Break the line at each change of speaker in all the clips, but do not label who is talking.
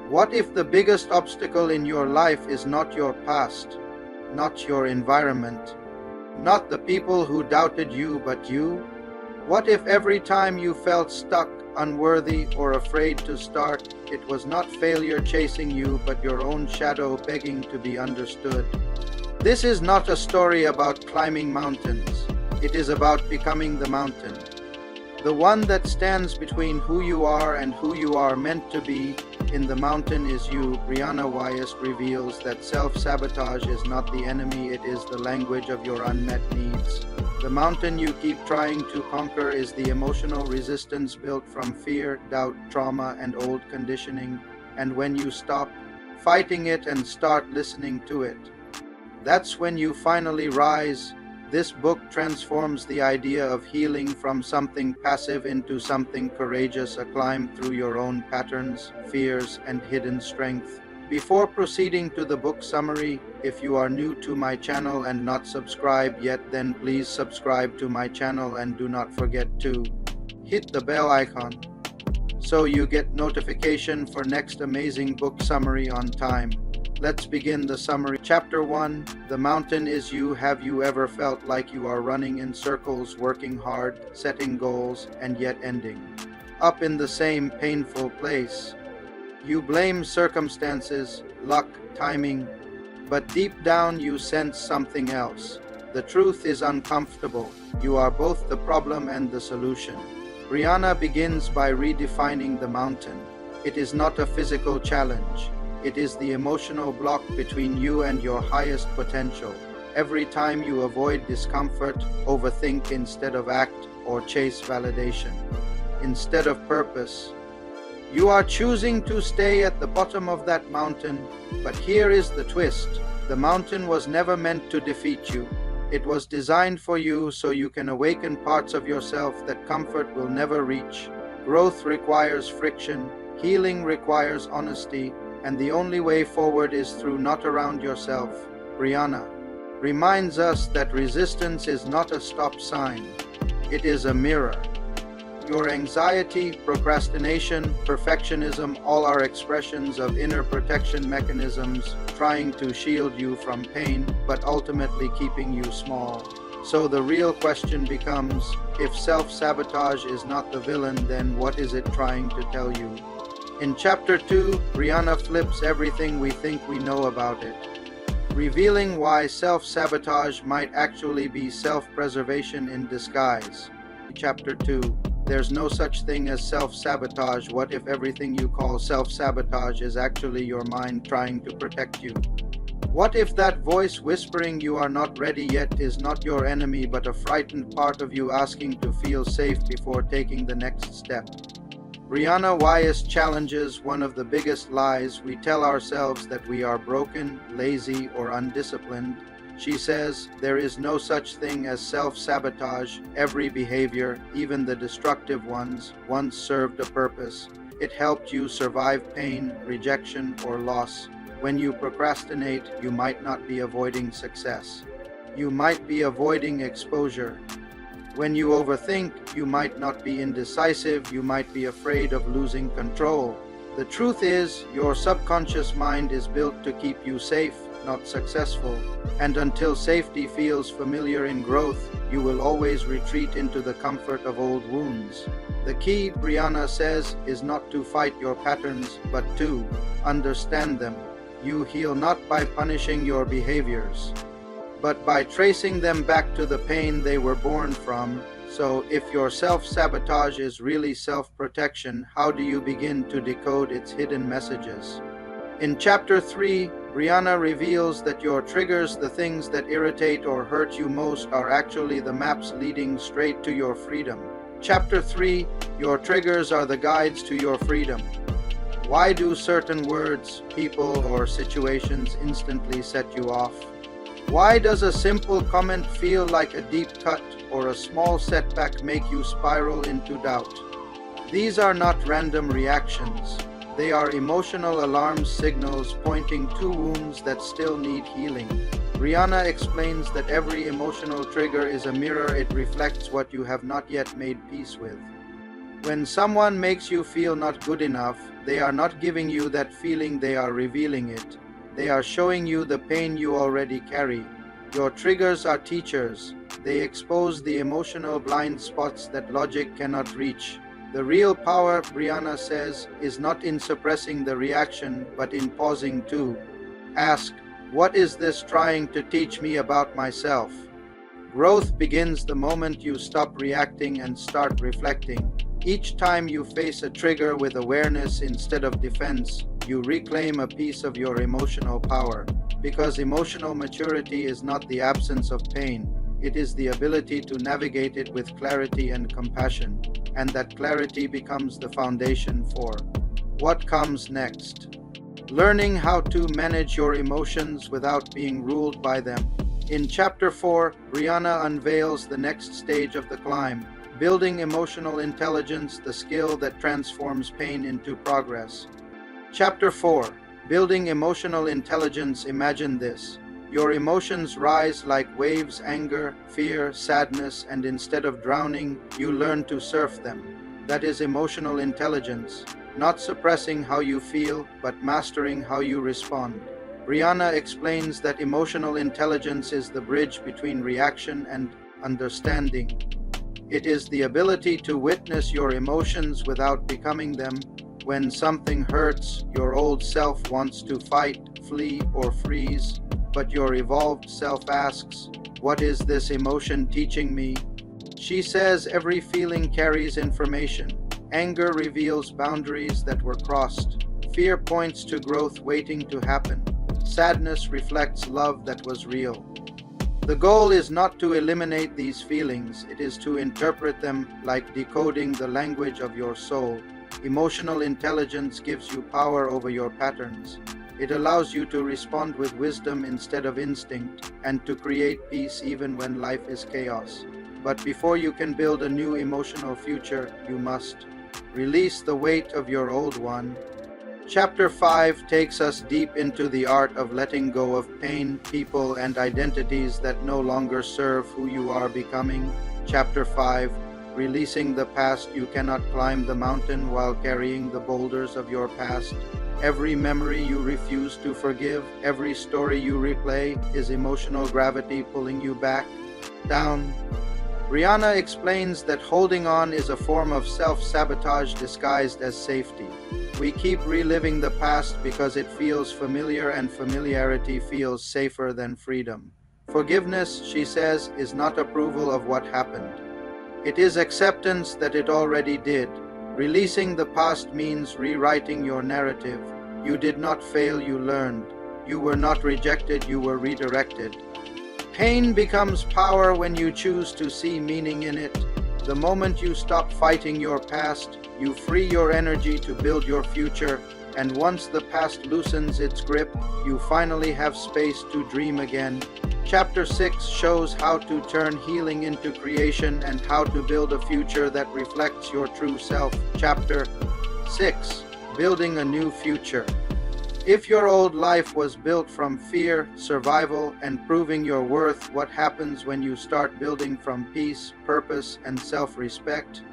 What if the biggest obstacle in your life is not your past, not your environment, not the people who doubted you, but you? What if every time you felt stuck, unworthy, or afraid to start, it was not failure chasing you, but your own shadow begging to be understood? This is not a story about climbing mountains. It is about becoming the mountain. The one that stands between who you are and who you are meant to be. In the mountain is you. Brianna Wiest reveals that self-sabotage is not the enemy, it is the language of your unmet needs. The mountain you keep trying to conquer is the emotional resistance built from fear, doubt, trauma, and old conditioning. And when you stop fighting it and start listening to it, that's when you finally rise. This book transforms the idea of healing from something passive into something courageous, a climb through your own patterns, fears, and hidden strength. Before proceeding to the book summary, if you are new to my channel and not subscribed yet, then please subscribe to my channel and do not forget to hit the bell icon so you get notification for next amazing book summary on time. Let's begin the summary. Chapter 1. The mountain is you. Have you ever felt like you are running in circles, working hard, setting goals, and yet ending up in the same painful place? You blame circumstances, luck, timing, but deep down you sense something else. The truth is uncomfortable. You are both the problem and the solution. Brianna begins by redefining the mountain. It is not a physical challenge. It is the emotional block between you and your highest potential. Every time you avoid discomfort, overthink instead of act, or chase validation instead of purpose, you are choosing to stay at the bottom of that mountain. But here is the twist. The mountain was never meant to defeat you. It was designed for you so you can awaken parts of yourself that comfort will never reach. Growth requires friction. Healing requires honesty. And the only way forward is through, not around yourself. Brianna reminds us that resistance is not a stop sign. It is a mirror. Your anxiety, procrastination, perfectionism, all are expressions of inner protection mechanisms trying to shield you from pain, but ultimately keeping you small. So the real question becomes, if self-sabotage is not the villain, then what is it trying to tell you? In Chapter 2, Brianna flips everything we think we know about it, revealing why self-sabotage might actually be self-preservation in disguise. Chapter 2. There's no such thing as self-sabotage. What if everything you call self-sabotage is actually your mind trying to protect you? What if that voice whispering you are not ready yet is not your enemy, but a frightened part of you asking to feel safe before taking the next step? Brianna Wiest challenges one of the biggest lies we tell ourselves, that we are broken, lazy, or undisciplined. She says there is no such thing as self-sabotage. Every behavior, even the destructive ones, once served a purpose. It helped you survive pain, rejection, or loss. When you procrastinate, you might not be avoiding success. You might be avoiding exposure. When you overthink, you might not be indecisive, you might be afraid of losing control. The truth is, your subconscious mind is built to keep you safe, not successful. And until safety feels familiar in growth, you will always retreat into the comfort of old wounds. The key, Brianna says, is not to fight your patterns, but to understand them. You heal not by punishing your behaviors, but by tracing them back to the pain they were born from. So if your self-sabotage is really self-protection, how do you begin to decode its hidden messages? In Chapter 3, Brianna reveals that your triggers, the things that irritate or hurt you most, are actually the maps leading straight to your freedom. Chapter 3, your triggers are the guides to your freedom. Why do certain words, people, or situations instantly set you off? Why does a simple comment feel like a deep cut, or a small setback make you spiral into doubt? These are not random reactions. They are emotional alarm signals pointing to wounds that still need healing. Brianna explains that every emotional trigger is a mirror. It reflects what you have not yet made peace with. When someone makes you feel not good enough, They are not giving you that feeling, they are revealing it. They are showing you the pain you already carry. Your triggers are teachers. They expose the emotional blind spots that logic cannot reach. The real power, Brianna says, is not in suppressing the reaction, but in pausing to ask, what is this trying to teach me about myself? Growth begins the moment you stop reacting and start reflecting. Each time you face a trigger with awareness instead of defense, you reclaim a piece of your emotional power. Because emotional maturity is not the absence of pain, it is the ability to navigate it with clarity and compassion, and that clarity becomes the foundation for what comes next. Learning how to manage your emotions without being ruled by them. In Chapter 4, Brianna unveils the next stage of the climb, building emotional intelligence, the skill that transforms pain into progress. Chapter 4, Building Emotional Intelligence. Imagine this. Your emotions rise like waves: anger, fear, sadness, and instead of drowning, you learn to surf them. That is emotional intelligence, not suppressing how you feel, but mastering how you respond. Brianna explains that emotional intelligence is the bridge between reaction and understanding. It is the ability to witness your emotions without becoming them. When something hurts, your old self wants to fight, flee, or freeze, but your evolved self asks, what is this emotion teaching me? She says every feeling carries information. Anger reveals boundaries that were crossed. Fear points to growth waiting to happen. Sadness reflects love that was real. The goal is not to eliminate these feelings, it is to interpret them, like decoding the language of your soul. Emotional intelligence gives you power over your patterns. It allows you to respond with wisdom instead of instinct, and to create peace even when life is chaos. But before you can build a new emotional future, you must release the weight of your old one. Chapter 5 takes us deep into the art of letting go of pain, people, and identities that no longer serve who you are becoming. Chapter 5, Releasing the Past. You cannot climb the mountain while carrying the boulders of your past. Every memory you refuse to forgive, every story you replay, is emotional gravity pulling you back, down. Brianna explains that holding on is a form of self-sabotage disguised as safety. We keep reliving the past because it feels familiar, and familiarity feels safer than freedom. Forgiveness, she says, is not approval of what happened. It is acceptance that it already did. Releasing the past means rewriting your narrative. You did not fail, you learned. You were not rejected, you were redirected. Pain becomes power when you choose to see meaning in it. The moment you stop fighting your past, you free your energy to build your future, and once the past loosens its grip, you finally have space to dream again. Chapter 6 shows how to turn healing into creation and how to build a future that reflects your true self. Chapter 6, Building a New Future. If your old life was built from fear, survival, and proving your worth, what happens when you start building from peace, purpose, and self-respect?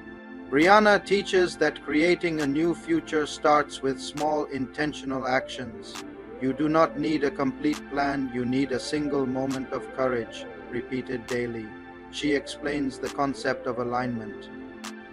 Brianna teaches that creating a new future starts with small, intentional actions. You do not need a complete plan, you need a single moment of courage, repeated daily. She explains the concept of alignment.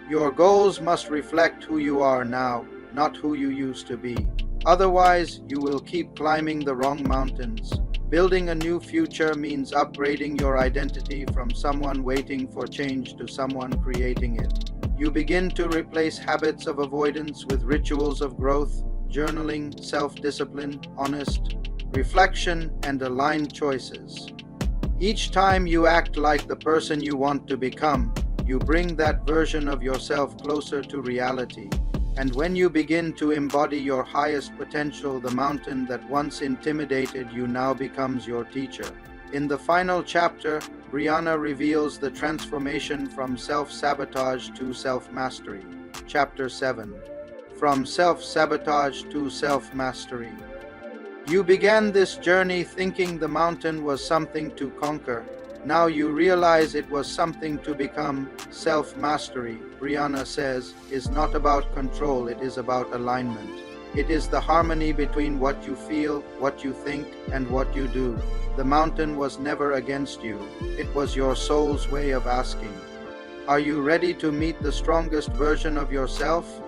Your goals must reflect who you are now, not who you used to be. Otherwise, you will keep climbing the wrong mountains. Building a new future means upgrading your identity from someone waiting for change to someone creating it. You begin to replace habits of avoidance with rituals of growth, journaling, self-discipline, honest reflection, and aligned choices. Each time you act like the person you want to become, you bring that version of yourself closer to reality. And when you begin to embody your highest potential, the mountain that once intimidated you now becomes your teacher. In the final chapter, Brianna reveals the transformation from self-sabotage to self-mastery. Chapter 7. From self-sabotage to self-mastery. You began this journey thinking the mountain was something to conquer. Now you realize it was something to become. Self-mastery, Brianna says, is not about control, it is about alignment. It is the harmony between what you feel, what you think, and what you do. The mountain was never against you. It was your soul's way of asking, are you ready to meet the strongest version of yourself?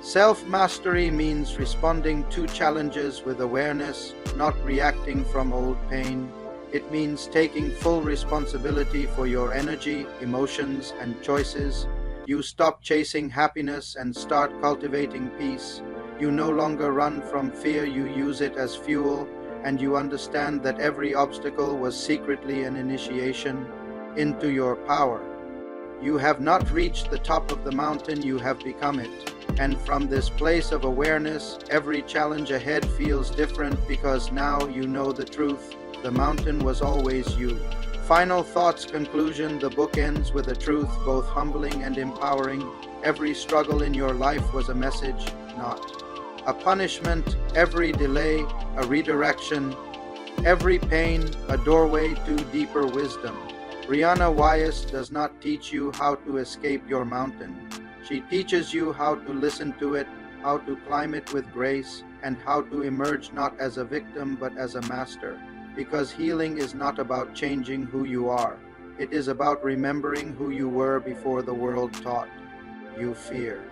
Self-mastery means responding to challenges with awareness, not reacting from old pain. It means taking full responsibility for your energy, emotions, and choices. You stop chasing happiness and start cultivating peace. You no longer run from fear, you use it as fuel, and you understand that every obstacle was secretly an initiation into your power. You have not reached the top of the mountain, you have become it. And from this place of awareness, every challenge ahead feels different because now you know the truth. The mountain was always you. Final thoughts. Conclusion. The book ends with a truth both humbling and empowering. Every struggle in your life was a message, not a punishment. Every delay, a redirection. Every pain, a doorway to deeper wisdom. Brianna Wiest does not teach you how to escape your mountain. She teaches you how to listen to it, how to climb it with grace, and how to emerge not as a victim but as a master. Because healing is not about changing who you are. It is about remembering who you were before the world taught you fear.